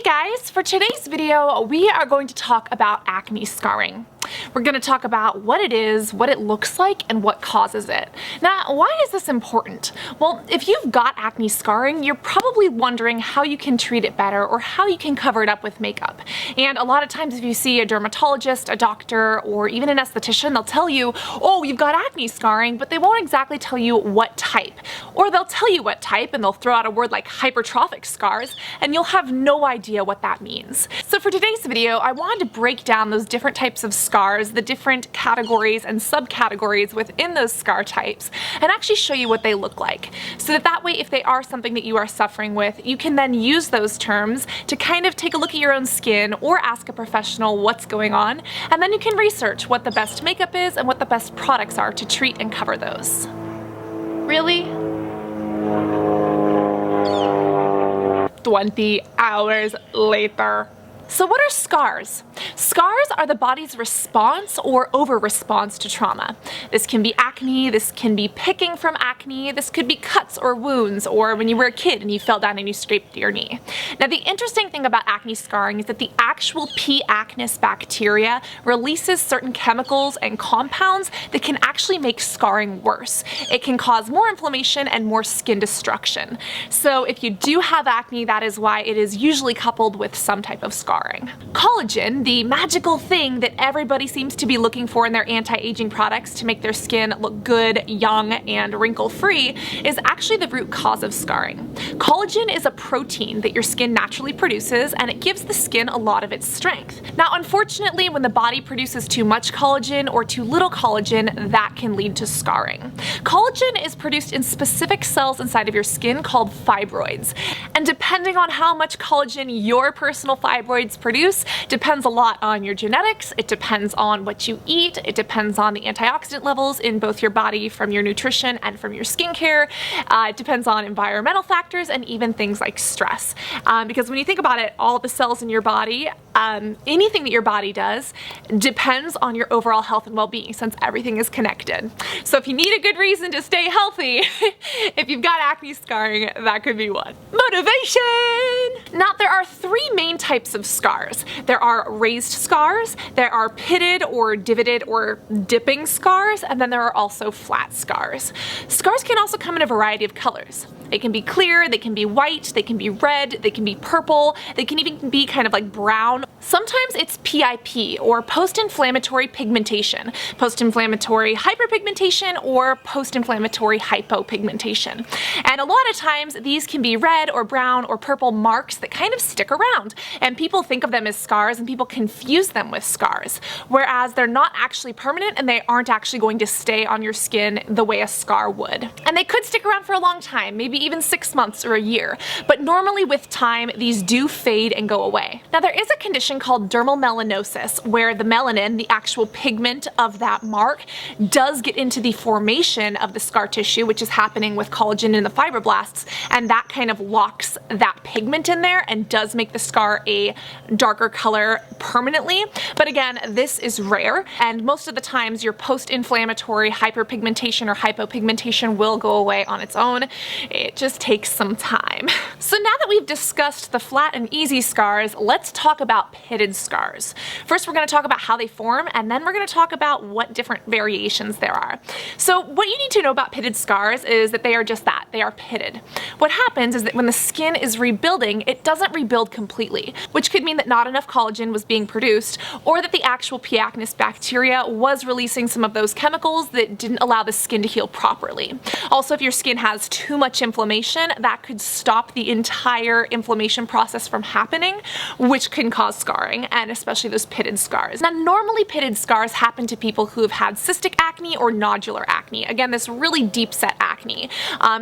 guys, for today's video we are going to talk about acne scarring. We're going to talk about what it is, what it looks like, and what causes it. Now, why is this important? Well, if you've got acne scarring, you're probably wondering how you can treat it better or how you can cover it up with makeup. And a lot of times if you see a dermatologist, a doctor, or even an esthetician, they'll tell you, oh, you've got acne scarring, but they won't exactly tell you what type. Or they'll tell you what type and they'll throw out a word like hypertrophic scars, and you'll have no idea what that means. So for today's video, I wanted to break down those different types of scars, the different categories and subcategories within those scar types, and actually show you what they look like. So that way, if they are something that you are suffering with, you can then use those terms to kind of take a look at your own skin or ask a professional what's going on, and then you can research what the best makeup is and what the best products are to treat and cover those. Really? 20 hours later. So what are scars? Scars are the body's response or over-response to trauma. This can be acne, this can be picking from acne, this could be cuts or wounds, or when you were a kid and you fell down and you scraped your knee. Now the interesting thing about acne scarring is that the actual P. acnes bacteria releases certain chemicals and compounds that can actually make scarring worse. It can cause more inflammation and more skin destruction. So if you do have acne, that is why it is usually coupled with some type of scar. Collagen, the magical thing that everybody seems to be looking for in their anti-aging products to make their skin look good, young, and wrinkle-free, is actually the root cause of scarring. Collagen is a protein that your skin naturally produces, and it gives the skin a lot of its strength. Now, unfortunately, when the body produces too much collagen or too little collagen, that can lead to scarring. Collagen is produced in specific cells inside of your skin called fibroids, and depending on how much collagen your personal fibroids produce depends a lot on your genetics, it depends on what you eat, it depends on the antioxidant levels in both your body from your nutrition and from your skincare, it depends on environmental factors and even things like stress. Because when you think about it, all the cells in your body, anything that your body does depends on your overall health and well-being, since everything is connected. So if you need a good reason to stay healthy, if you've got acne scarring, that could be one. Motivation! Now there are three main types of scars. There are raised scars, there are pitted or divoted or dipping scars, and then there are also flat scars. Scars can also come in a variety of colors. They can be clear, they can be white, they can be red, they can be purple, they can even be kind of like brown. Sometimes it's PIP, or post-inflammatory pigmentation, post-inflammatory hyperpigmentation, or post-inflammatory hypopigmentation. And a lot of times these can be red or brown or purple marks that kind of stick around, and people think of them as scars and people confuse them with scars, whereas they're not actually permanent and they aren't actually going to stay on your skin the way a scar would. And they could stick around for a long time, maybe even 6 months or a year, but normally with time these do fade and go away. Now there is a condition called dermal melanosis where the melanin, the actual pigment of that mark, does get into the formation of the scar tissue, which is happening with collagen in the fibroblasts, and that kind of locks that pigment in there and does make the scar a darker color permanently. But again, this is rare, and most of the times your post-inflammatory hyperpigmentation or hypopigmentation will go away on its own. It just takes some time. So now that we've discussed the flat and easy scars, let's talk about pitted scars. First, we're going to talk about how they form, and then we're going to talk about what different variations there are. So what you need to know about pitted scars is that they are just that, they are pitted. What happens is that when the skin is rebuilding, it doesn't rebuild completely, which could mean that not enough collagen was being produced, or that the actual P. acnes bacteria was releasing some of those chemicals that didn't allow the skin to heal properly. Also, if your skin has too much inflammation, that could stop the entire inflammation process from happening, which can cause scarring, and especially those pitted scars. Now, normally pitted scars happen to people who have had cystic acne or nodular acne. Again, this really deep set acne.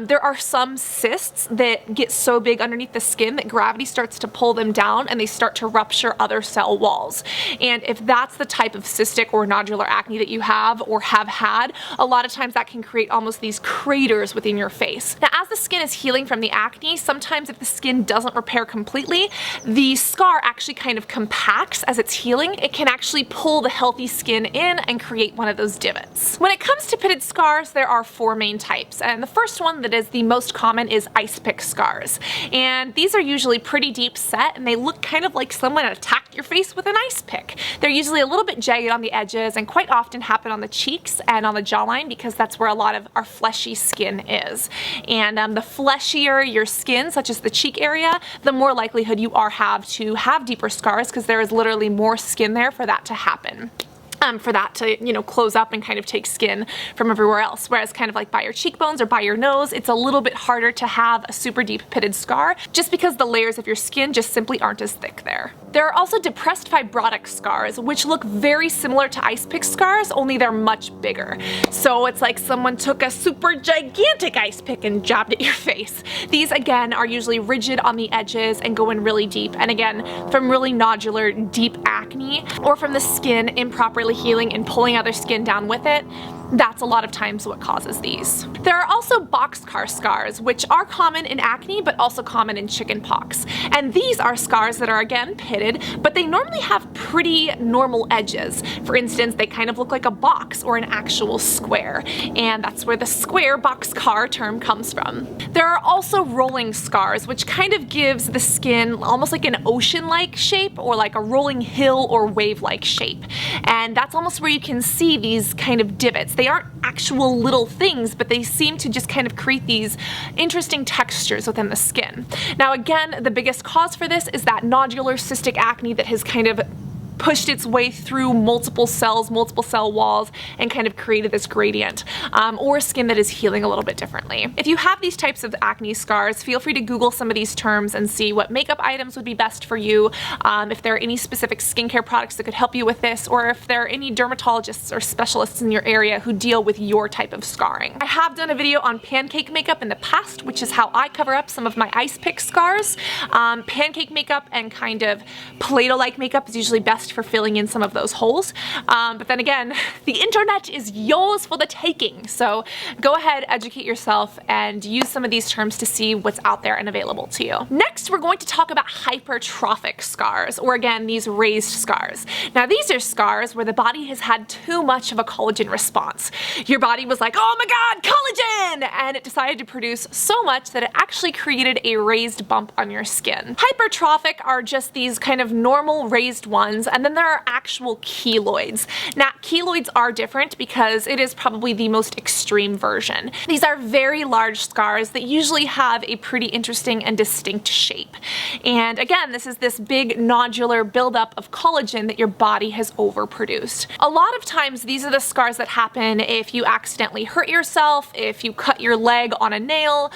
There are some cysts that get so big underneath the skin that gravity starts to pull them down and they start to rupture other cell walls. And if that's the type of cystic or nodular acne that you have or have had, a lot of times that can create almost these craters within your face. Now, as the skin is healing from the acne, sometimes if the skin doesn't repair completely, the scar actually kind of compacts as it's healing. It can actually pull the healthy skin in and create one of those divots. When it comes to pitted scars, there are 4 main types, and the first one that is the most common is ice pick scars. And these are usually pretty deep set, and they look kind of like someone attacked your face with an ice pick. They're usually a little bit jagged on the edges and quite often happen on the cheeks and on the jawline because that's where a lot of our fleshy skin is. And the fleshier your skin, such as the cheek area, the more likelihood you have to have deeper scars because there is literally more skin there for that to happen. For that to, you know, close up and kind of take skin from everywhere else. Whereas kind of like by your cheekbones or by your nose, it's a little bit harder to have a super deep pitted scar just because the layers of your skin just simply aren't as thick there. There are also depressed fibrotic scars, which look very similar to ice pick scars, only they're much bigger. So it's like someone took a super gigantic ice pick and jabbed at your face. These again are usually rigid on the edges and go in really deep. And again, from really nodular, deep acne or from the skin improperly healing and pulling other skin down with it, that's a lot of times what causes these. There are also boxcar scars, which are common in acne but also common in chickenpox. And these are scars that are again pitted, but they normally have pretty normal edges. For instance, they kind of look like a box or an actual square, and that's where the square boxcar term comes from. There are also rolling scars, which kind of gives the skin almost like an ocean-like shape or like a rolling hill or wave-like shape. And that's almost where you can see these kind of divots. They aren't actual little things, but they seem to just kind of create these interesting textures within the skin. Now again, the biggest cause for this is that nodular cystic acne that has kind of pushed its way through multiple cells, multiple cell walls, and kind of created this gradient, or skin that is healing a little bit differently. If you have these types of acne scars, feel free to Google some of these terms and see what makeup items would be best for you, if there are any specific skincare products that could help you with this, or if there are any dermatologists or specialists in your area who deal with your type of scarring. I have done a video on pancake makeup in the past, which is how I cover up some of my ice pick scars. Pancake makeup and kind of Play-Doh-like makeup is usually best for filling in some of those holes. But then again, the internet is yours for the taking. So go ahead, educate yourself, and use some of these terms to see what's out there and available to you. Next, we're going to talk about hypertrophic scars, or again, these raised scars. Now these are scars where the body has had too much of a collagen response. Your body was like, oh my god, collagen! And it decided to produce so much that it actually created a raised bump on your skin. Hypertrophic are just these kind of normal raised ones, and then there are actual keloids. Now, keloids are different because it is probably the most extreme version. These are very large scars that usually have a pretty interesting and distinct shape. And again, this is this big nodular buildup of collagen that your body has overproduced. A lot of times, these are the scars that happen if you accidentally hurt yourself, if you cut your leg on a nail.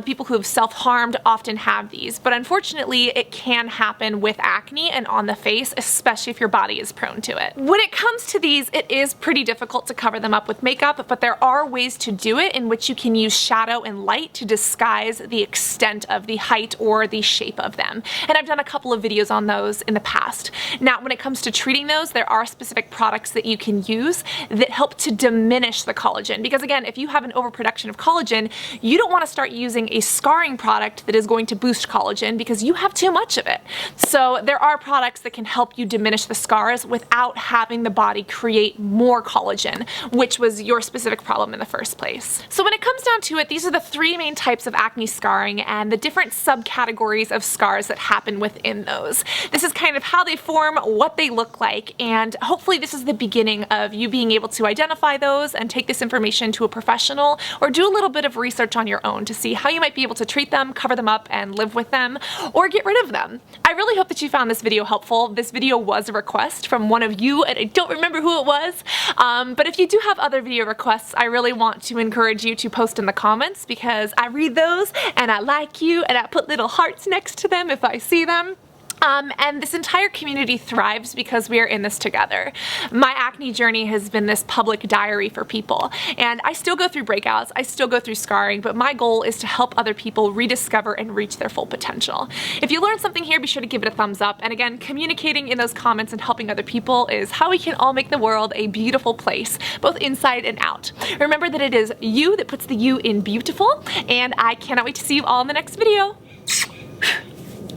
People who have self-harmed often have these, but unfortunately, it can happen with acne and on the face, especially if your body is prone to it. When it comes to these, it is pretty difficult to cover them up with makeup, but there are ways to do it in which you can use shadow and light to disguise the extent of the height or the shape of them. And I've done a couple of videos on those in the past. Now, when it comes to treating those, there are specific products that you can use that help to diminish the collagen. Because again, if you have an overproduction of collagen, you don't want to start using a scarring product that is going to boost collagen because you have too much of it. So there are products that can help you diminish the scars without having the body create more collagen, which was your specific problem in the first place. So when it comes down to it, these are the three main types of acne scarring and the different subcategories of scars that happen within those. This is kind of how they form, what they look like, and hopefully this is the beginning of you being able to identify those and take this information to a professional or do a little bit of research on your own to see how you might be able to treat them, cover them up, and live with them, or get rid of them. I really hope that you found this video helpful. This video was a request from one of you, and I don't remember who it was, but if you do have other video requests, I really want to encourage you to post in the comments because I read those and I like you and I put little hearts next to them if I see them. And this entire community thrives because we are in this together. My acne journey has been this public diary for people, and I still go through breakouts, I still go through scarring, but my goal is to help other people rediscover and reach their full potential. If you learned something here, be sure to give it a thumbs up, and again, communicating in those comments and helping other people is how we can all make the world a beautiful place, both inside and out. Remember that it is you that puts the U in beautiful, and I cannot wait to see you all in the next video.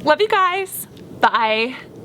Love you guys. Bye.